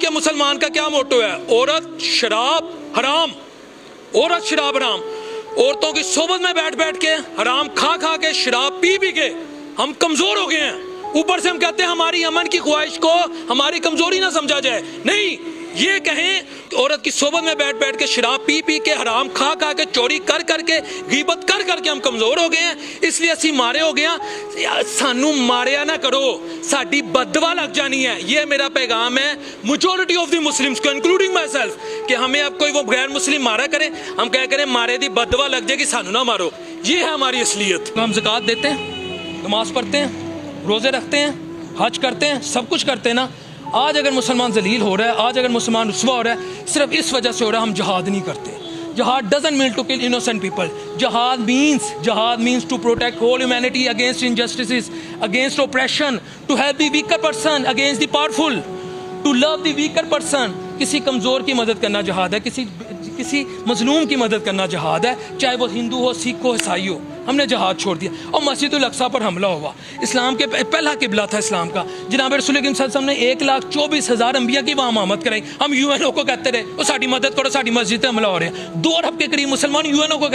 دیکھیں مسلمان کا کیا موٹو ہے، عورت شراب حرام، عورت شراب حرام، عورتوں کی صحبت میں بیٹھ بیٹھ کے حرام کھا کھا کے شراب پی پی کے ہم کمزور ہو گئے ہیں، اوپر سے ہم کہتے ہیں ہماری امن کی خواہش کو ہماری کمزوری نہ سمجھا جائے، نہیں، یہ کہیں عورت کی صحبت میں بیٹھ بیٹھ کے شراب پی پی کے حرام کھا کھا کے چوری کر کر کے غیبت کر کر کے ہم کمزور ہو گئے ہیں، اس لیے اسی مارے ہو گیا، سانو ماریا نہ کرو، ساڈی بددعا لگ جانی ہے، یہ میرا پیغام ہے میجورٹی آف دی مسلمز کو انکلوڈنگ مائی سیلف، کہ ہمیں اب کوئی وہ غیر مسلم مارا کرے ہم کہہ کریں مارے دی بددعا لگ جائے گی، سانو نہ مارو، یہ ہے ہماری اصلیت۔ ہم زکوٰۃ دیتے ہیں، نماز پڑھتے ہیں، روزے رکھتے ہیں، حج کرتے ہیں، سب کچھ کرتے ہیں نا۔ آج اگر مسلمان ذلیل ہو رہا ہے، آج اگر مسلمان رسوا ہو رہا ہے، صرف اس وجہ سے ہو رہا ہے ہم جہاد نہیں کرتے۔ جہاد doesn't mean to kill innocent people. جہاد means to protect whole humanity against injustices, against oppression, to help the weaker person against the powerful, to love the weaker person. کسی کمزور کی مدد کرنا جہاد ہے، کسی مظلوم کی مدد کرنا جہاد ہے، چاہے وہ ہندو ہو، سکھ ہو، عیسائی ہو۔ ہم نے جہاد چھوڑ دیا اور مسجد الاقصیٰ پر حملہ ہوا، اسلام کے پہلا قبلہ تھا اسلام کا، جناب رسول اکرم صلی اللہ علیہ وسلم نے 1,24,000 انبیاء کی وہاں امامت کرائی، ہم UN کو کہتے رہے وہ ساری مدد کرو، ساری مسجد پہ حملہ ہو رہے ہیں، 2 ارب کے قریب مسلمان UN کو